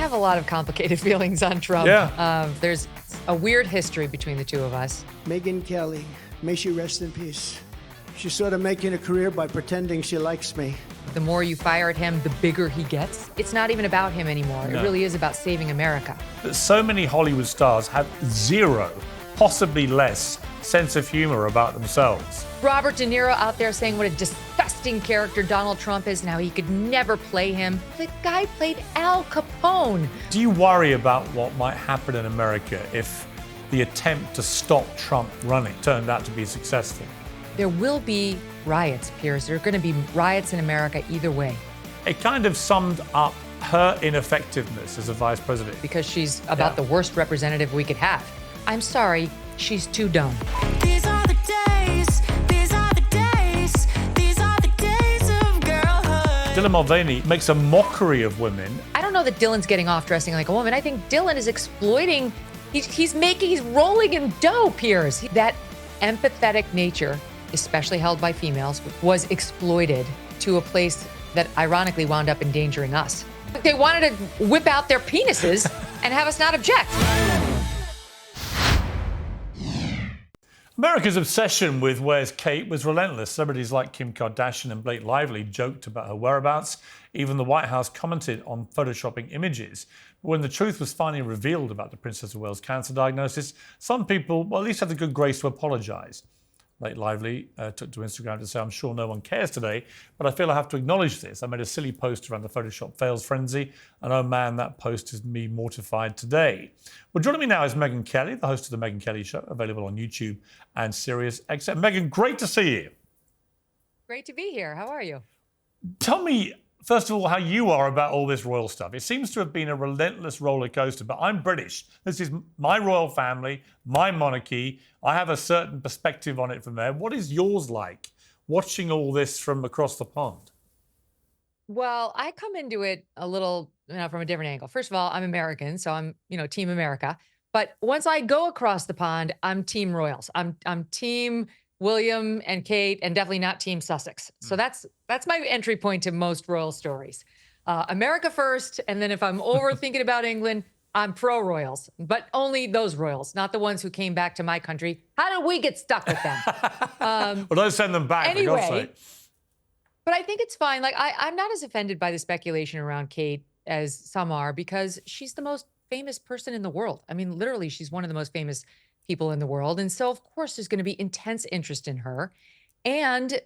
have a lot of complicated feelings on Trump. Yeah. There's a weird history between the two of us. Megyn Kelly, may she rest in peace. She's sort of making a career by pretending she likes me. The more you fire at him, the bigger he gets. It's not even about him anymore. No. It really is about saving America. But so many Hollywood stars have zero, possibly less, sense of humor about themselves. Robert De Niro out there saying what a disgusting character Donald Trump is and how he could never play him. The guy played Al Capone. Do you worry about what might happen in America if the attempt to stop Trump running turned out to be successful? There will be riots, Piers. There are going to be riots in America either way. It kind of summed up her ineffectiveness as a vice president. Because she's about the worst representative we could have. I'm sorry, she's too dumb. These are the days, these are the days, these are the days of girlhood. Dylan Mulvaney makes a mockery of women. I don't know that Dylan's getting off dressing like a woman. I think Dylan is exploiting, he's rolling in dough, Piers. That empathetic nature, especially held by females, was exploited to a place that ironically wound up endangering us. They wanted to whip out their penises and have us not object. America's obsession with Where's Kate was relentless. Celebrities like Kim Kardashian and Blake Lively joked about her whereabouts. Even the White House commented on photoshopping images. But when the truth was finally revealed about the Princess of Wales cancer diagnosis, some people, well, at least had the good grace to apologise. Blake Lively took to Instagram to say, I'm sure no one cares today, but I feel I have to acknowledge this. I made a silly post around the Photoshop fails frenzy, and oh man, that post has me mortified today. Well, joining me now is Megyn Kelly, the host of the Megyn Kelly Show, available on YouTube and Sirius XM. Megyn, great to see you. Great to be here. How are you? Tell me, first of all, how you are about all this royal stuff. It seems to have been a relentless roller coaster, but I'm British. This is my royal family, my monarchy. I have a certain perspective on it from there. What is yours like, watching all this from across the pond? Well, I come into it a little, from a different angle. First of all, I'm American, so I'm, Team America. But once I go across the pond, I'm Team Royals. I'm Team William and Kate, and definitely not Team Sussex. So that's my entry point to most royal stories. America first, and then if I'm over thinking about England, I'm pro-royals, but only those royals, not the ones who came back to my country. How did we get stuck with them? Well, don't send them back, for God's Anyway, sake. but I think it's fine. Like, I'm not as offended by the speculation around Kate as some are, because she's the most famous person in the world. I mean, literally, she's one of the most famous people in the world. And so, of course, there's going to be intense interest in her. And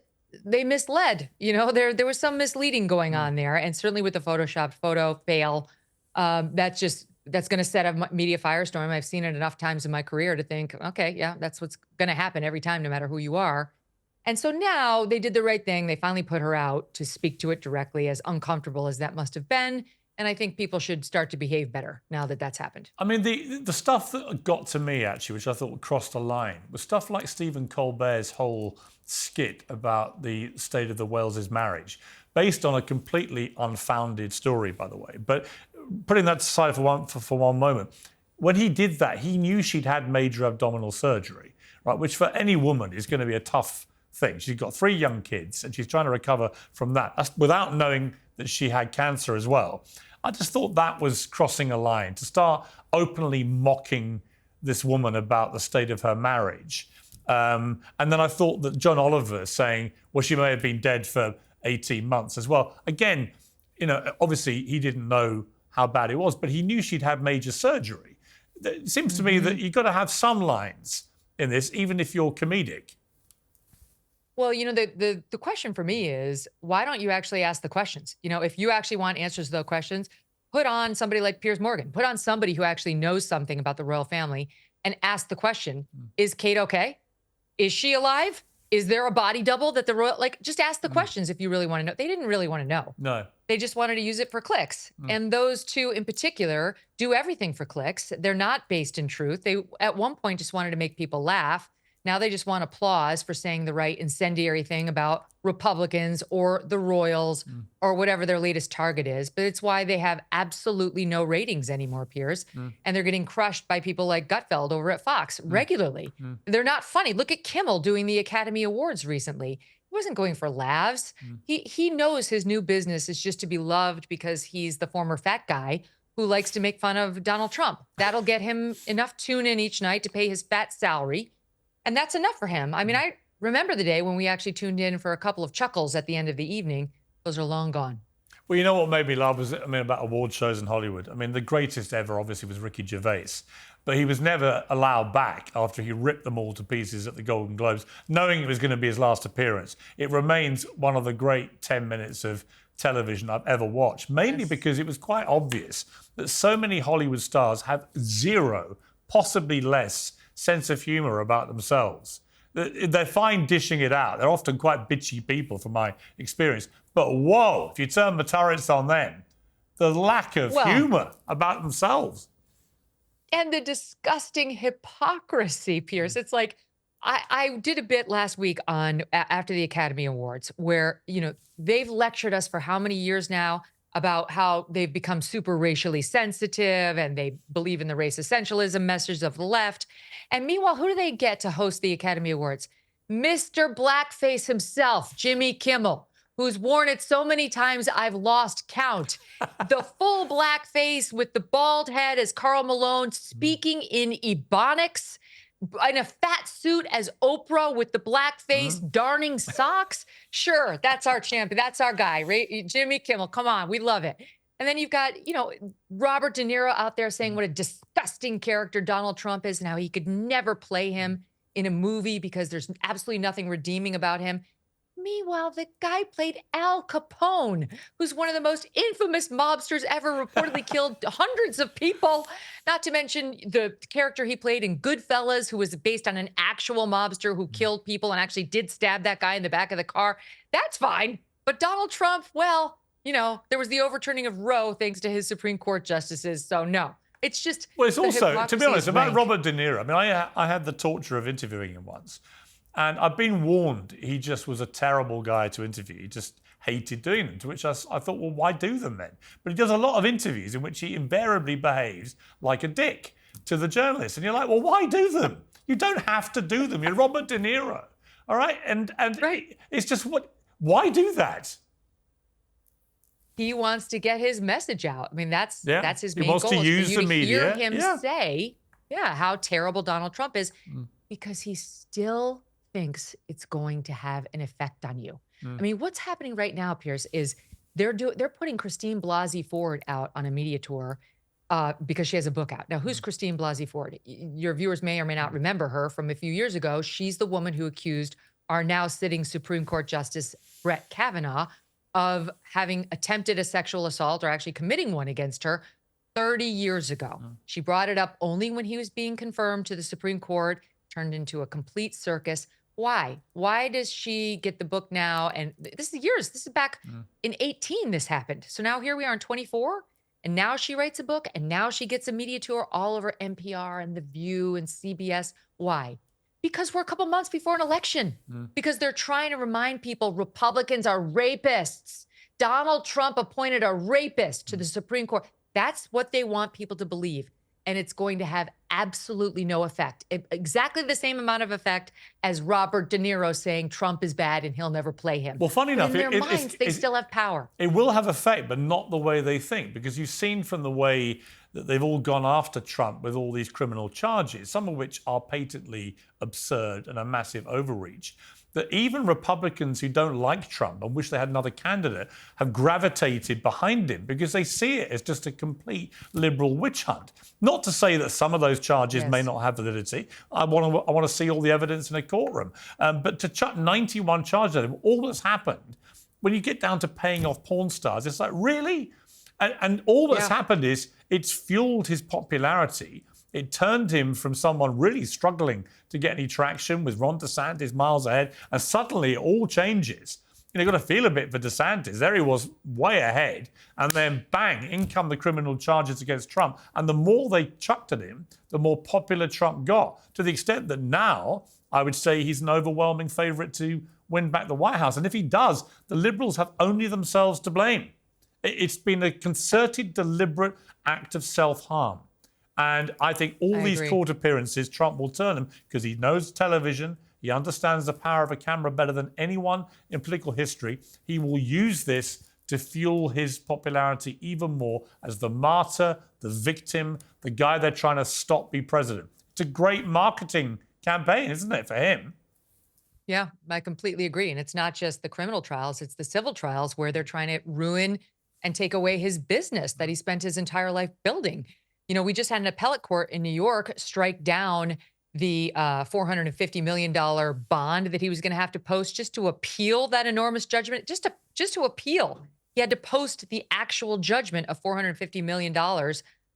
they misled. There was some misleading going on there. And certainly with the Photoshopped photo fail, that's going to set a media firestorm. I've seen it enough times in my career to think, okay, yeah, that's what's going to happen every time, no matter who you are. And so now they did the right thing. They finally put her out to speak to it directly, as uncomfortable as that must have been. And I think people should start to behave better now that that's happened. I mean, the stuff that got to me, actually, which I thought crossed the line, was stuff like Stephen Colbert's whole skit about the state of the Wales' marriage, based on a completely unfounded story, by the way. But putting that aside for one moment, when he did that, he knew she'd had major abdominal surgery, right? Which for any woman is going to be a tough thing. She's got 3 young kids and she's trying to recover from that. That's without knowing that she had cancer as well. I just thought that was crossing a line, to start openly mocking this woman about the state of her marriage. And then I thought that John Oliver saying, well, she may have been dead for 18 months as well. Again, obviously he didn't know how bad it was, but he knew she'd had major surgery. It seems to me that you've got to have some lines in this, even if you're comedic. Well, the question for me is, why don't you actually ask the questions? If you actually want answers to those questions, put on somebody like Piers Morgan, put on somebody who actually knows something about the royal family and ask the question, is Kate okay? Is she alive? Is there a body double that the royal, just ask the questions if you really want to know. They didn't really want to know. No. They just wanted to use it for clicks. And those two in particular do everything for clicks. They're not based in truth. They, at one point, just wanted to make people laugh. Now they just want applause for saying the right incendiary thing about Republicans or the Royals or whatever their latest target is. But it's why they have absolutely no ratings anymore, Piers. And they're getting crushed by people like Gutfeld over at Fox regularly. They're not funny. Look at Kimmel doing the Academy Awards recently. He wasn't going for laughs. He knows his new business is just to be loved because he's the former fat guy who likes to make fun of Donald Trump. That'll get him enough tune in each night to pay his fat salary. And that's enough for him. I mean, I remember the day when we actually tuned in for a couple of chuckles at the end of the evening. Those are long gone. Well, you know what made me laugh was, about award shows in Hollywood. The greatest ever, obviously, was Ricky Gervais. But he was never allowed back after he ripped them all to pieces at the Golden Globes, knowing it was going to be his last appearance. It remains one of the great 10 minutes of television I've ever watched, mainly because it was quite obvious that so many Hollywood stars have zero, possibly less, sense of humour about themselves. They're fine dishing it out. They're often quite bitchy people, from my experience. But whoa, if you turn the turrets on them, the lack of humour about themselves. And the disgusting hypocrisy, Piers. It's like, I did a bit last week on after the Academy Awards where, they've lectured us for how many years now about how they've become super racially sensitive and they believe in the race essentialism message of the left. And meanwhile, who do they get to host the Academy Awards? Mr. Blackface himself, Jimmy Kimmel, who's worn it so many times I've lost count. The full blackface with the bald head as Karl Malone, speaking in Ebonics, in a fat suit as Oprah with the blackface, darning socks. Sure, that's our champion. That's our guy, right? Jimmy Kimmel. Come on, we love it. And then you've got, Robert De Niro out there saying what a disgusting character Donald Trump is and how he could never play him in a movie because there's absolutely nothing redeeming about him. Meanwhile, the guy played Al Capone, who's one of the most infamous mobsters ever, reportedly killed hundreds of people. Not to mention the character he played in Goodfellas, who was based on an actual mobster who killed people and actually did stab that guy in the back of the car. That's fine. But Donald Trump, well, there was the overturning of Roe thanks to his Supreme Court justices. So no, it's just. Well, it's also, to be honest, about rank. Robert De Niro. I had the torture of interviewing him once. And I've been warned he just was a terrible guy to interview. He just hated doing them, to which I thought, well, why do them then? But he does a lot of interviews in which he invariably behaves like a dick to the journalists. And you're like, well, why do them? You don't have to do them. You're Robert De Niro, all right? And right. It's just, why do that? He wants to get his message out. That's his main goal. He wants to use the media. Hear him say, how terrible Donald Trump is, because he still thinks it's going to have an effect on you. What's happening right now, Piers, is they're putting Christine Blasey Ford out on a media tour because she has a book out. Now, who's Christine Blasey Ford? Your viewers may or may not remember her from a few years ago. She's the woman who accused our now sitting Supreme Court Justice Brett Kavanaugh of having attempted a sexual assault or actually committing one against her 30 years ago. She brought it up only when he was being confirmed to the Supreme Court, turned into a complete circus. Why? Why does she get the book now? And this is years. This is back in 18 this happened. So now here we are in 24. And now she writes a book and now she gets a media tour all over NPR and The View and CBS. Why? Because we're a couple months before an election. Because they're trying to remind people Republicans are rapists. Donald Trump appointed a rapist to the Supreme Court. That's what they want people to believe. And it's going to have absolutely no effect. Exactly the same amount of effect as Robert De Niro saying Trump is bad and he'll never play him. Well, funny enough, in their minds, they still have power. It will have effect, but not the way they think, because you've seen from the way that they've all gone after Trump with all these criminal charges, some of which are patently absurd and a massive overreach, that even Republicans who don't like Trump and wish they had another candidate have gravitated behind him because they see it as just a complete liberal witch hunt. Not to say that some of those charges may not have validity. I want to see all the evidence in a courtroom. But to chuck 91 charges at him, all that's happened, when you get down to paying off porn stars, it's like, really? And all that's happened is it's fueled his popularity. It turned him from someone really struggling to get any traction with Ron DeSantis miles ahead, and suddenly it all changes. You've got to feel a bit for DeSantis. There he was way ahead, and then bang, in come the criminal charges against Trump. And the more they chucked at him, the more popular Trump got, to the extent that now I would say he's an overwhelming favourite to win back the White House. And if he does, the Liberals have only themselves to blame. It's been a concerted, deliberate act of self-harm. And I think all these court appearances, Trump will turn them because he knows television. He understands the power of a camera better than anyone in political history. He will use this to fuel his popularity even more as the martyr, the victim, the guy they're trying to stop be president. It's a great marketing campaign, isn't it, for him? Yeah, I completely agree. And it's not just the criminal trials, it's the civil trials where they're trying to ruin and take away his business that he spent his entire life building. You know, we just had an appellate court in New York strike down the $450 million bond that he was going to have to post just to appeal that enormous judgment, just to appeal. He had to post the actual judgment of $450 million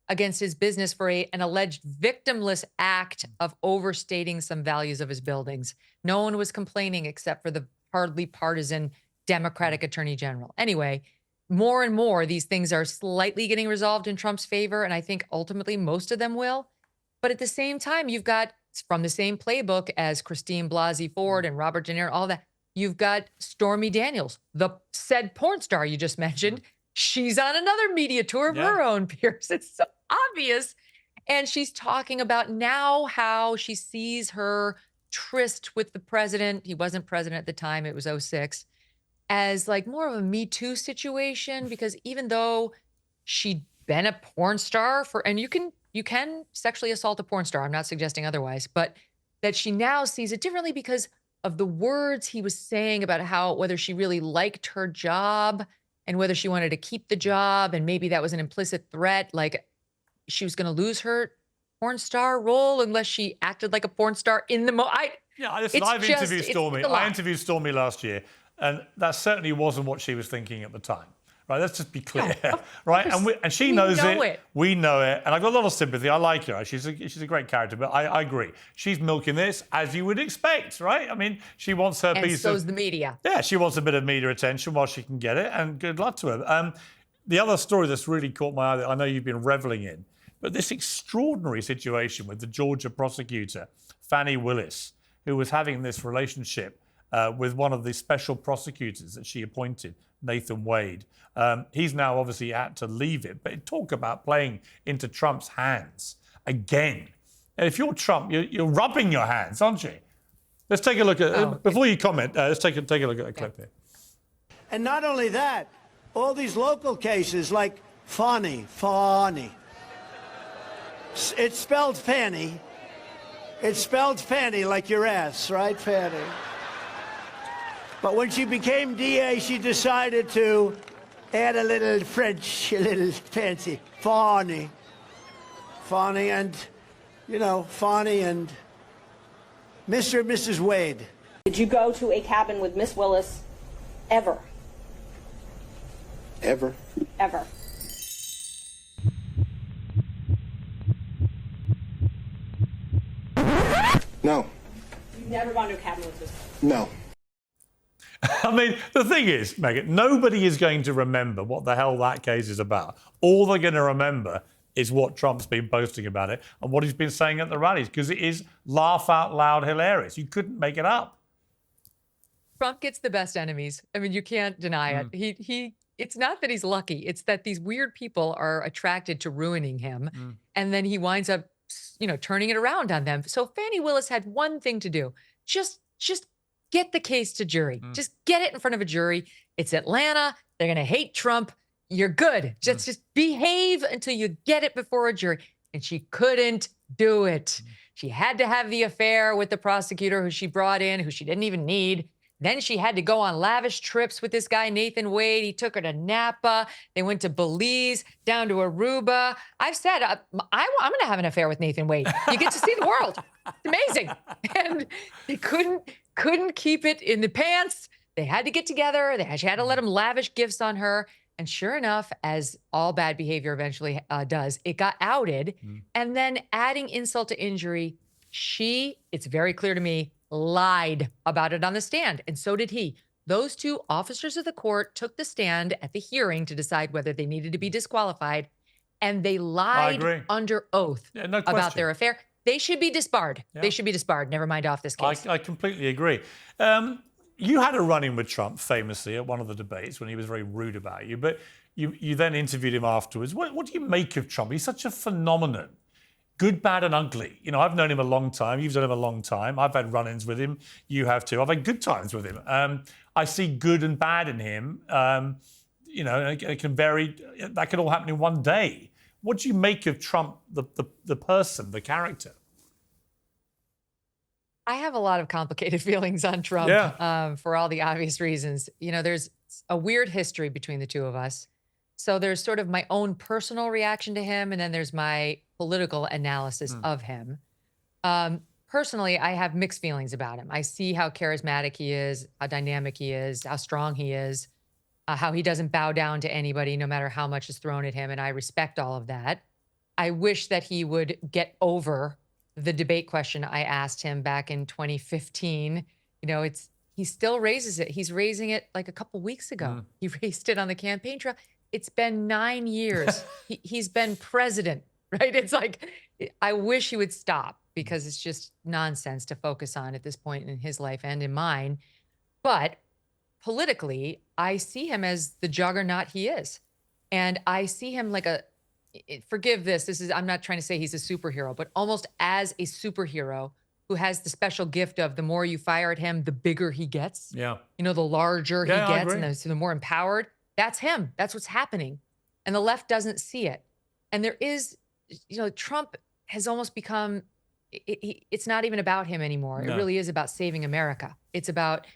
against his business for an alleged victimless act of overstating some values of his buildings. No one was complaining except for the hardly partisan Democratic Attorney General. Anyway, more and more, these things are slightly getting resolved in Trump's favor, and I think ultimately most of them will. But at the same time, you've got, from the same playbook as Christine Blasey Ford and Robert De Niro, all that, you've got Stormy Daniels, the said porn star you just mentioned. She's on another media tour of her own, Piers. It's so obvious. And she's talking about now how she sees her tryst with the president. He wasn't president at the time. It was '06. As like more of a Me Too situation, because even though she'd been a porn star and you can sexually assault a porn star, I'm not suggesting otherwise, but that she now sees it differently because of the words he was saying about whether she really liked her job and whether she wanted to keep the job, and maybe that was an implicit threat, like she was going to lose her porn star role unless she acted like a porn star in the Listen, I've interviewed Stormy. I interviewed Stormy last year, and that certainly wasn't what she was thinking at the time. Right, let's just be clear, right? And she knows it. We know it, and I've got a lot of sympathy. I like her. She's a great character, but I agree. She's milking this as you would expect, right? I mean, she wants her piece. And so's the media. Yeah, she wants a bit of media attention while she can get it, and good luck to her. The other story that's really caught my eye that I know you've been reveling in, but this extraordinary situation with the Georgia prosecutor, Fani Willis, who was having this relationship with one of the special prosecutors that she appointed, Nathan Wade. He's now obviously had to leave it, but talk about playing into Trump's hands again. And if you're Trump, you're rubbing your hands, aren't you? Let's take a look at, before you comment, let's take a look at the clip here. And not only that, all these local cases like Fani. It's spelled Fanny. It's spelled Fanny like your ass, right, Fanny? But when she became DA, she decided to add a little French, a little fancy. Fani, and, Fani and Mr. and Mrs. Wade. Did you go to a cabin with Miss Willis ever? Ever? Ever. No. You've never gone to a cabin with Miss Willis? No. I mean, the thing is, Megyn, nobody is going to remember what the hell that case is about. All they're going to remember is what Trump's been posting about it and what he's been saying at the rallies, because it is laugh out loud hilarious. You couldn't make it up. Trump gets the best enemies. I mean, you can't deny it. It's not that he's lucky. It's that these weird people are attracted to ruining him. And then he winds up, turning it around on them. So Fani Willis had one thing to do. Just get the case to jury. Just get it in front of a jury. It's Atlanta. They're going to hate Trump. You're good. Just behave until you get it before a jury. And she couldn't do it. She had to have the affair with the prosecutor who she brought in, who she didn't even need. Then she had to go on lavish trips with this guy, Nathan Wade. He took her to Napa. They went to Belize, down to Aruba. I've said, I'm going to have an affair with Nathan Wade. You get to see the world. It's amazing. And they couldn't keep it in the pants. They had to get together. She had to let him lavish gifts on her. And sure enough, as all bad behavior eventually does, it got outed. And then adding insult to injury, it's very clear to me, lied about it on the stand. And so did he. Those two officers of the court took the stand at the hearing to decide whether they needed to be disqualified. And they lied under oath about their affair. They should be disbarred. Yeah. They should be disbarred. Never mind off this case. I completely agree. You had a run-in with Trump famously at one of the debates when he was very rude about you, but you then interviewed him afterwards. What do you make of Trump? He's such a phenomenon. Good, bad, and ugly. I've known him a long time. You've known him a long time. I've had run-ins with him. You have too. I've had good times with him. I see good and bad in him. you know, it can vary. That could all happen in one day. What do you make of Trump, the person, the character? I have a lot of complicated feelings on Trump for all the obvious reasons. You know, there's a weird history between the two of us. So there's sort of my own personal reaction to him, and then there's my political analysis of him. Personally, I have mixed feelings about him. I see how charismatic he is, how dynamic he is, how strong he is, how he doesn't bow down to anybody, no matter how much is thrown at him. And I respect all of that. I wish that he would get over the debate question I asked him back in 2015. You know, he still raises it. He's raising it like a couple weeks ago. He raised it on the campaign trail. It's been 9 years. He's been president, right? It's like, I wish he would stop, because it's just nonsense to focus on at this point in his life and in mine. But politically, I see him as the juggernaut he is. And I see him like forgive this is, I'm not trying to say he's a superhero, but almost as a superhero who has the special gift of the more you fire at him, the bigger he gets. Yeah. You know, the larger he I gets agree. and the more empowered. That's him. That's what's happening. And the left doesn't see it. And there is, you know, Trump has almost become, it's not even about him anymore. No. It really is about saving America. It's about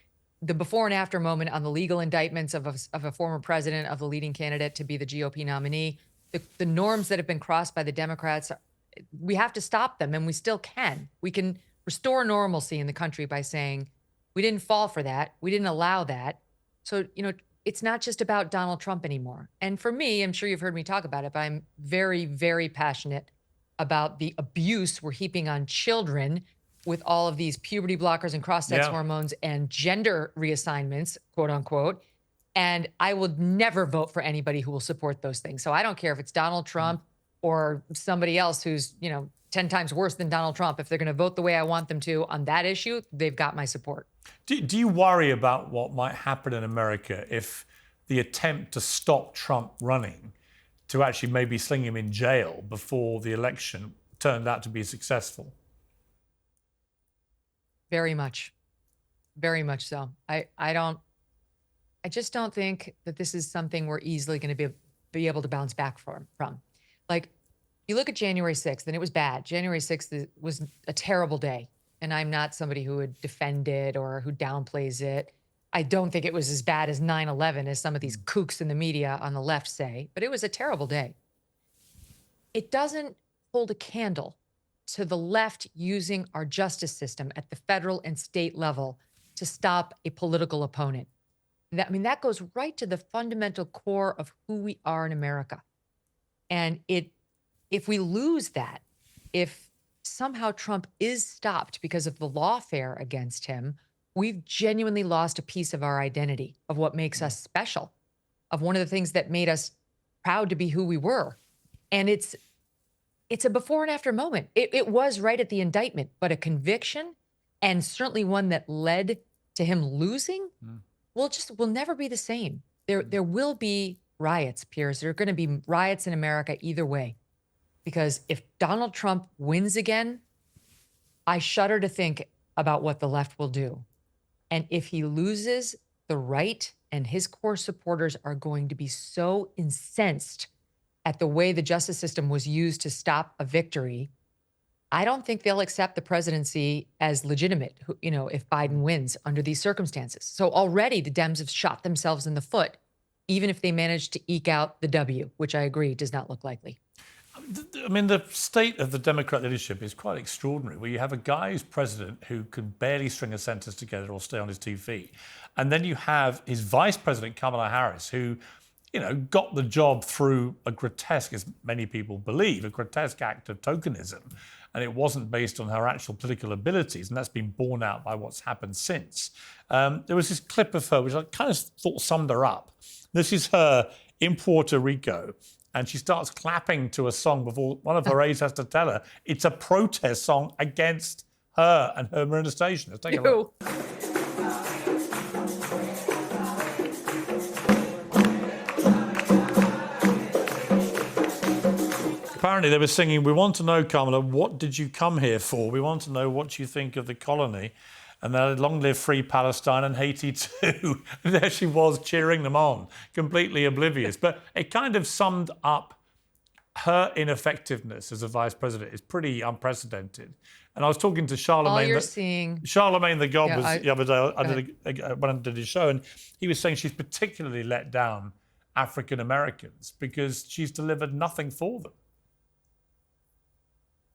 the before and after moment on the legal indictments of a former president, of the leading candidate to be the GOP nominee. The norms that have been crossed by the Democrats, we have to stop them, and we still can. We can restore normalcy in the country by saying, we didn't fall for that. We didn't allow that. So, you know, it's not just about Donald Trump anymore. And for me, I'm sure you've heard me talk about it, but I'm very, very passionate about the abuse we're heaping on children with all of these puberty blockers and cross-sex hormones and gender reassignments, quote unquote. And I would never vote for anybody who will support those things. So I don't care if it's Donald Trump or somebody else who's, you know, 10 times worse than Donald Trump. If they're going to vote the way I want them to on that issue, they've got my support. Do you worry about what might happen in America if the attempt to stop Trump running, to actually maybe sling him in jail before the election, turned out to be successful? Very much. Very much so. I just don't think that this is something we're easily going to be able to bounce back from. Like, you look at January 6th, and it was bad. January 6th was a terrible day. And I'm not somebody who would defend it or who downplays it. I don't think it was as bad as 9/11 as some of these kooks in the media on the left say, but it was a terrible day. It doesn't hold a candle to the left using our justice system at the federal and state level to stop a political opponent. That goes right to the fundamental core of who we are in America. And if we lose that, if somehow Trump is stopped because of the lawfare against him, we've genuinely lost a piece of our identity, of what makes us special, of one of the things that made us proud to be who we were. And it's a before and after moment. It was right at the indictment, but a conviction, and certainly one that led to him losing, will never be the same. There will be riots, Piers. There are going to be riots in America either way. Because if Donald Trump wins again, I shudder to think about what the left will do. And if he loses, the right and his core supporters are going to be so incensed at the way the justice system was used to stop a victory. I don't think they'll accept the presidency as legitimate, you know, if Biden wins under these circumstances. So already the Dems have shot themselves in the foot, even if they manage to eke out the W, which I agree does not look likely. I mean, the state of the Democrat leadership is quite extraordinary, where you have a guy who's president who can barely string a sentence together or stay on his 2 feet. And then you have his vice president, Kamala Harris, who, you know, got the job through a grotesque, as many people believe, a grotesque act of tokenism. And it wasn't based on her actual political abilities. And that's been borne out by what's happened since. There was this clip of her, which I kind of thought summed her up. This is her in Puerto Rico. And she starts clapping to a song before one of her aides has to tell her it's a protest song against her and her administration. Let's take a look. Apparently they were singing, "We want to know, Kamala, what did you come here for? We want to know what you think of the colony." And then long live free Palestine and Haiti too. There she was cheering them on, completely oblivious. But it kind of summed up her ineffectiveness as a vice president. Is pretty unprecedented. And I was talking to Charlemagne. All you're seeing... Charlemagne the God Yeah, was the other day when I did his show, and he was saying she's particularly let down African Americans because she's delivered nothing for them.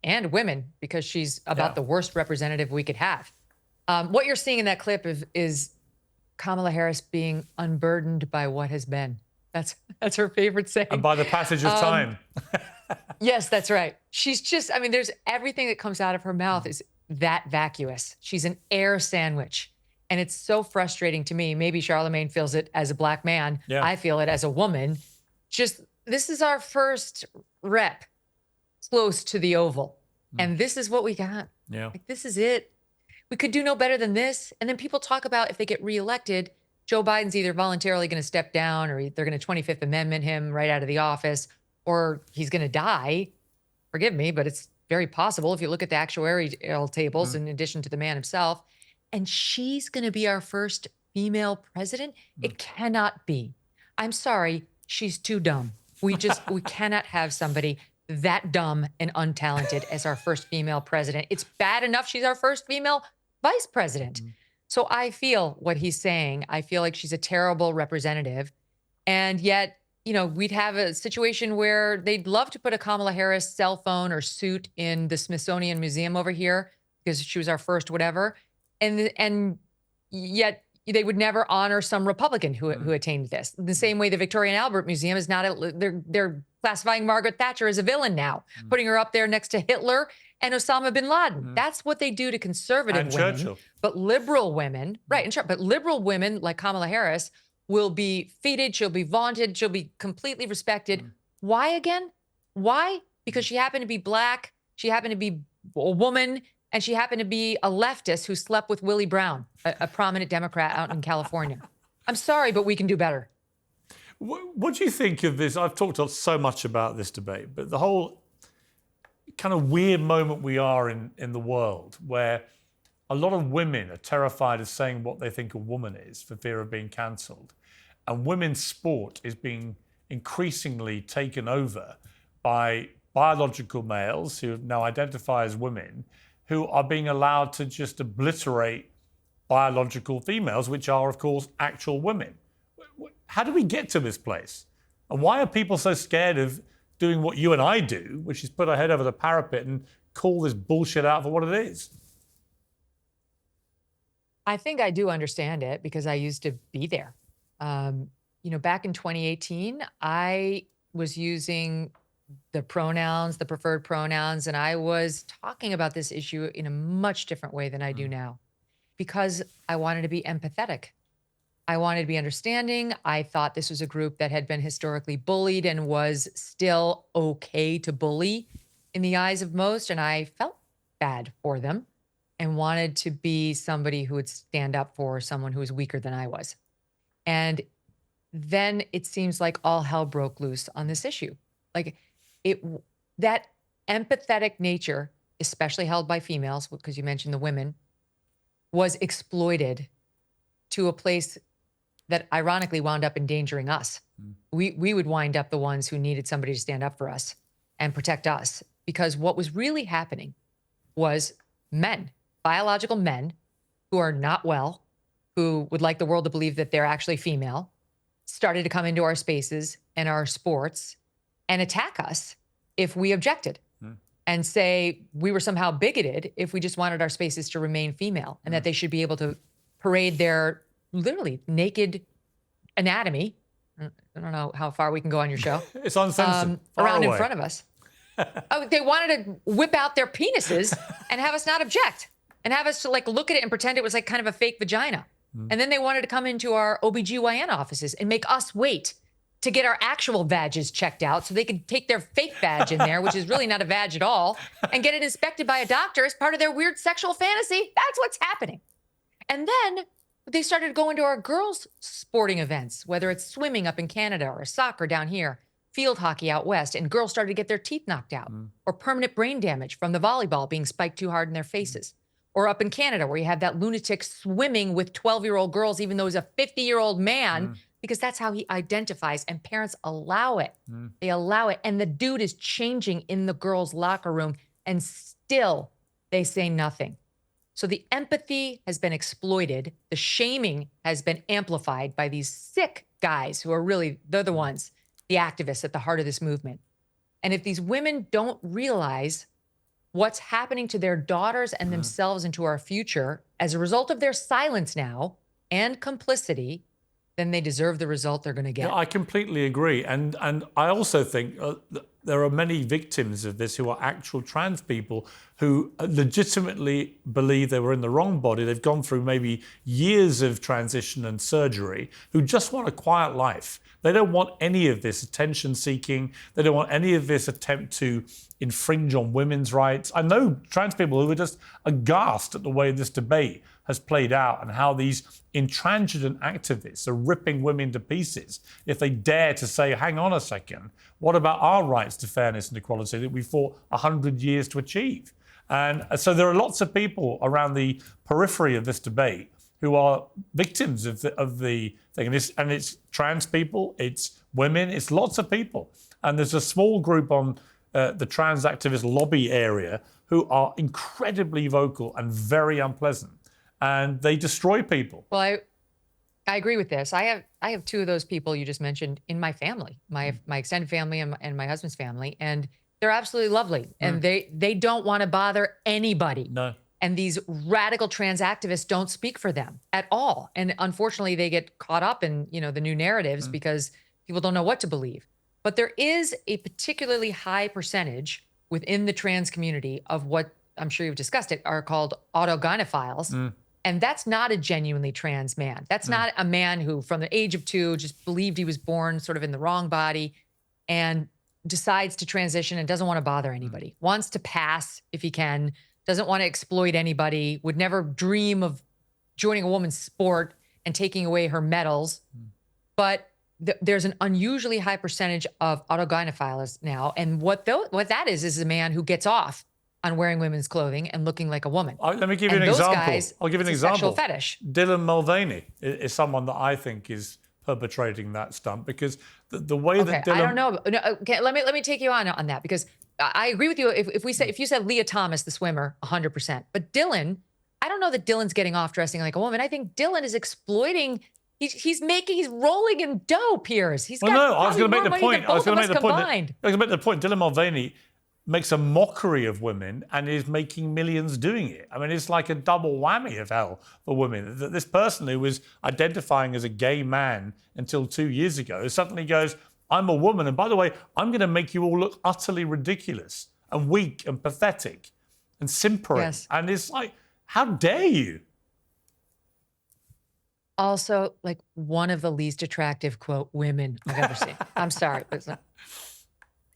And women, because she's about the worst representative we could have. What you're seeing in that clip is Kamala Harris being unburdened by what has been. That's her favorite saying. And by the passage of time. Yes, that's right. She's just, I mean, there's everything that comes out of her mouth is that vacuous. She's an air sandwich. And it's so frustrating to me. Maybe Charlemagne feels it as a black man. Yeah. I feel it as a woman. Just, this is our first rep close to the Oval. And this is what we got. Yeah. Like, this is it. We could do no better than this. And then people talk about if they get reelected, Joe Biden's either voluntarily going to step down or they're going to 25th Amendment him right out of the office, or he's going to die. Forgive me, but it's very possible if you look at the actuarial tables in addition to the man himself. And she's going to be our first female president. It cannot be. I'm sorry. She's too dumb. We cannot have somebody that dumb and untalented as our first female president. It's bad enough she's our first female vice president. So I feel what he's saying. I feel like she's a terrible representative. And yet, you know, we'd have a situation where they'd love to put a Kamala Harris cell phone or suit in the Smithsonian Museum over here because she was our first whatever. And yet they would never honor some Republican who attained this. The same way the Victoria and Albert Museum is not, they're classifying Margaret Thatcher as a villain now, putting her up there next to Hitler and Osama bin Laden. That's what they do to conservative And women. Churchill. But liberal women, but liberal women like Kamala Harris will be feted, she'll be vaunted, she'll be completely respected. Why again? Why? Because she happened to be black, she happened to be a woman, and she happened to be a leftist who slept with Willie Brown, a prominent Democrat out in California. I'm sorry, but we can do better. What do you think of this? I've talked so much about this debate, but the whole kind of weird moment we are in the world where a lot of women are terrified of saying what they think a woman is for fear of being cancelled. And women's sport is being increasingly taken over by biological males who now identify as women, who are being allowed to just obliterate biological females, which are, of course, actual women. How do we get to this place? And why are people so scared of doing what you and I do, which is put our head over the parapet and call this bullshit out for what it is? I think I do understand it because I used to be there. You know, back in 2018, I was using the pronouns, the preferred pronouns, and I was talking about this issue in a much different way than I do now because I wanted to be empathetic. I wanted to be understanding. I thought this was a group that had been historically bullied and was still okay to bully in the eyes of most, and I felt bad for them and wanted to be somebody who would stand up for someone who was weaker than I was. And then it seems like all hell broke loose on this issue. Like that empathetic nature, especially held by females, because you mentioned the women, was exploited to a place that ironically wound up endangering us. We would wind up the ones who needed somebody to stand up for us and protect us, because what was really happening was men, biological men who are not well, who would like the world to believe that they're actually female, started to come into our spaces and our sports and attack us if we objected and say we were somehow bigoted if we just wanted our spaces to remain female and that they should be able to parade their literally naked anatomy. I don't know how far we can go on your show. It's uncensored. Far around away. in front of us. Oh, they wanted to whip out their penises and have us not object and have us to like look at it and pretend it was like kind of a fake vagina. And then they wanted to come into our OBGYN offices and make us wait to get our actual vages checked out so they could take their fake vag in there, which is really not a vag at all, and get it inspected by a doctor as part of their weird sexual fantasy. That's what's happening. And then they started going to our girls' sporting events, whether it's swimming up in Canada or soccer down here, field hockey out west, and girls started to get their teeth knocked out or permanent brain damage from the volleyball being spiked too hard in their faces. Or up in Canada, where you have that lunatic swimming with 12-year-old girls, even though he's a 50-year-old man, because that's how he identifies. And parents allow it. They allow it. And the dude is changing in the girls' locker room, and still they say nothing. So the empathy has been exploited. The shaming has been amplified by these sick guys who are really, they're the ones, the activists at the heart of this movement. And if these women don't realize what's happening to their daughters and themselves and to our future as a result of their silence now and complicity, then they deserve the result they're going to get. Yeah, I completely agree. And I also think there are many victims of this who are actual trans people who legitimately believe they were in the wrong body. They've gone through maybe years of transition and surgery, who just want a quiet life. They don't want any of this attention seeking. They don't want any of this attempt to infringe on women's rights. I know trans people who are just aghast at the way this debate has played out and how these intransigent activists are ripping women to pieces if they dare to say, hang on a second, what about our rights to fairness and equality that we fought 100 years to achieve? And so there are lots of people around the periphery of this debate who are victims of the thing. And it's trans people, it's women, it's lots of people. And there's a small group on the trans activist lobby area who are incredibly vocal and very unpleasant. And they destroy people. Well, I agree with this. I have two of those people you just mentioned in my family, my extended family and my husband's family, and they're absolutely lovely. And they don't want to bother anybody. No. And these radical trans activists don't speak for them at all. And unfortunately, they get caught up in, the new narratives because people don't know what to believe. But there is a particularly high percentage within the trans community of what I'm sure you've discussed it are called autogynephiles. And that's not a genuinely trans man. That's not a man who, from the age of 2, just believed he was born sort of in the wrong body and decides to transition and doesn't want to bother anybody, wants to pass if he can, doesn't want to exploit anybody, would never dream of joining a woman's sport and taking away her medals. But there's an unusually high percentage of autogynephiles now. And what that is a man who gets off on wearing women's clothing and looking like a woman. Let me give you an those example. Guys, I'll give you an it's a example. sexual fetish. Dylan Mulvaney is someone that I think is perpetrating that stunt because the way that Dylan... I don't know. No, okay, let me take you on that because I agree with you. If you said Leah Thomas, the swimmer, 100%. But Dylan, I don't know that Dylan's getting off dressing like a woman. I think Dylan is exploiting. He's rolling in dough, Piers. I was going to make the point. I was going to make the point. Dylan Mulvaney makes a mockery of women and is making millions doing it. I mean, it's like a double whammy of hell for women. This person who was identifying as a gay man until 2 years ago suddenly goes, I'm a woman. And by the way, I'm going to make you all look utterly ridiculous and weak and pathetic and simpering. Yes. And it's like, how dare you? Also, like one of the least attractive, quote, women I've ever seen. I'm sorry. But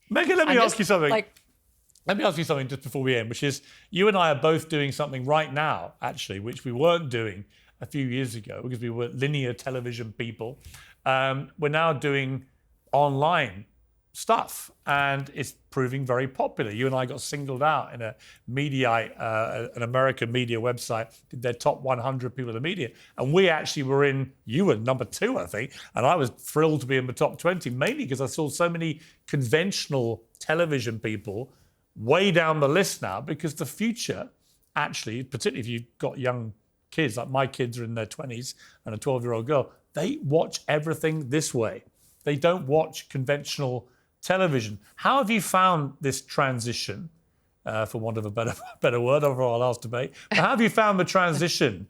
Megyn, let me ask you something. Let me ask you something just before we end, which is you and I are both doing something right now, actually, which we weren't doing a few years ago because we were linear television people. We're now doing online stuff, and it's proving very popular. You and I got singled out in an American media website, did their top 100 people in the media, and we actually were you were number 2, I think, and I was thrilled to be in the top 20, mainly because I saw so many conventional television people way down the list now, because the future, actually, particularly if you've got young kids, like my kids are in their 20s and a 12-year-old girl, they watch everything this way. They don't watch conventional television. How have you found this transition, for want of a better word, over our last debate? But how have you found the transition,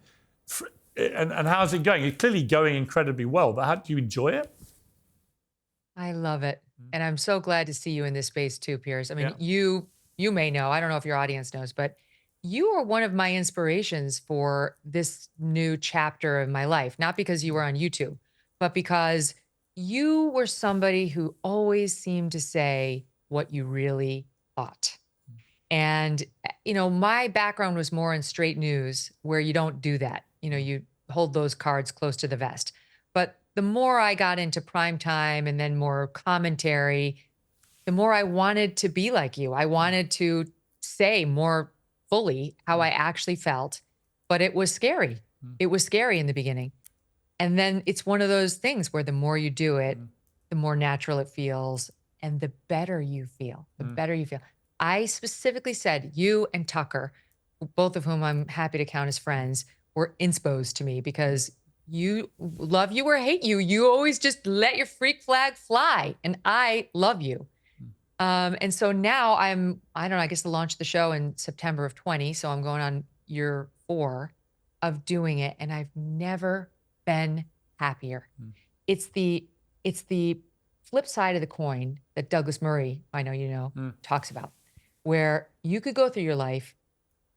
and how's it going? It's clearly going incredibly well, but how do you enjoy it? I love it. And I'm so glad to see you in this space too, Piers. I mean, you may know, I don't know if your audience knows, but you are one of my inspirations for this new chapter of my life, not because you were on YouTube, but because you were somebody who always seemed to say what you really thought. And, my background was more in straight news where you don't do that. You hold those cards close to the vest. But the more I got into prime time and then more commentary, the more I wanted to be like you. I wanted to say more fully how I actually felt, but it was scary. It was scary in the beginning. And then it's one of those things where the more you do it, the more natural it feels and the better you feel, the better you feel. I specifically said you and Tucker, both of whom I'm happy to count as friends, were inspos to me because you love you or hate you. You always just let your freak flag fly. And I love you. And so now I don't know, I guess the launch of the show in September of 20. So I'm going on year 4 of doing it. And I've never been happier. It's the flip side of the coin that Douglas Murray, I know you know, talks about, where you could go through your life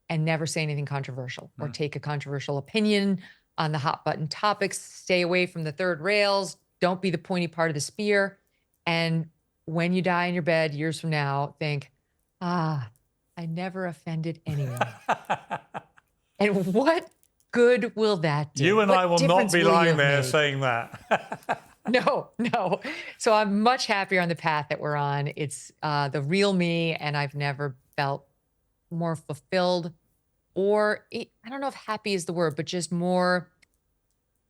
and never say anything controversial or take a controversial opinion on the hot button topics, stay away from the third rails, don't be the pointy part of the spear. And when you die in your bed years from now, think, I never offended anyone. And what good will that do? You and What I will not difference be will you lying have there made? saying that. No. So I'm much happier on the path that we're on. It's the real me, and I've never felt more fulfilled or I don't know if happy is the word, but just more,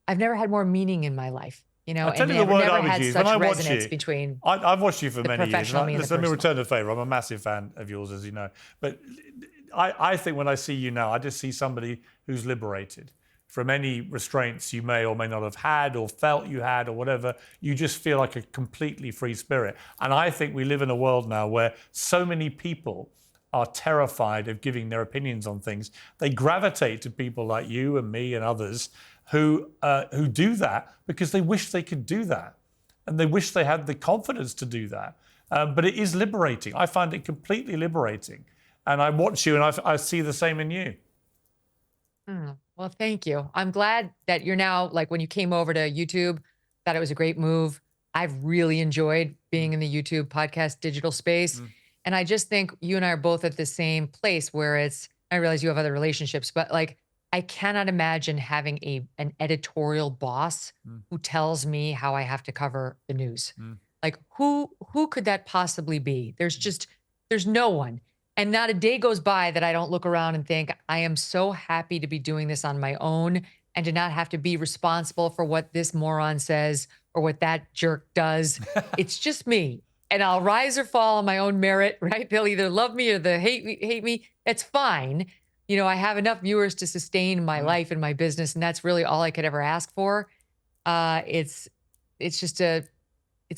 I've never had more meaning in my life, you know, I'll tell and you the never, word never I would had use. such When I watch resonance you, between I've watched you for the many years. professional me and the Listen, let me personal. return the favour. I'm a massive fan of yours, as you know. But I think when I see you now, I just see somebody who's liberated from any restraints you may or may not have had or felt you had or whatever. You just feel like a completely free spirit. And I think we live in a world now where so many people are terrified of giving their opinions on things. They gravitate to people like you and me and others who do that because they wish they could do that. And they wish they had the confidence to do that. But it is liberating. I find it completely liberating. And I watch you and I see the same in you. Well, thank you. I'm glad that you're now, like when you came over to YouTube, thought it was a great move. I've really enjoyed being in the YouTube podcast digital space. And I just think you and I are both at the same place where I realize you have other relationships, but like, I cannot imagine having an editorial boss who tells me how I have to cover the news. Like who could that possibly be? There's no one. And not a day goes by that I don't look around and think, I am so happy to be doing this on my own and to not have to be responsible for what this moron says or what that jerk does. It's just me. And I'll rise or fall on my own merit, right? They'll either love me or they hate me. It's fine. You know, I have enough viewers to sustain my life and my business, and that's really all I could ever ask for. It's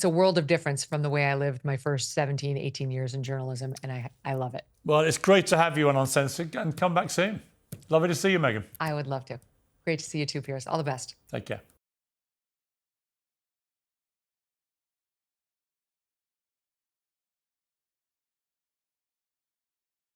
a world of difference from the way I lived my first 17, 18 years in journalism, and I love it. Well, it's great to have you on Uncensored, and come back soon. Lovely to see you, Megyn. I would love to. Great to see you too, Piers. All the best. Take care.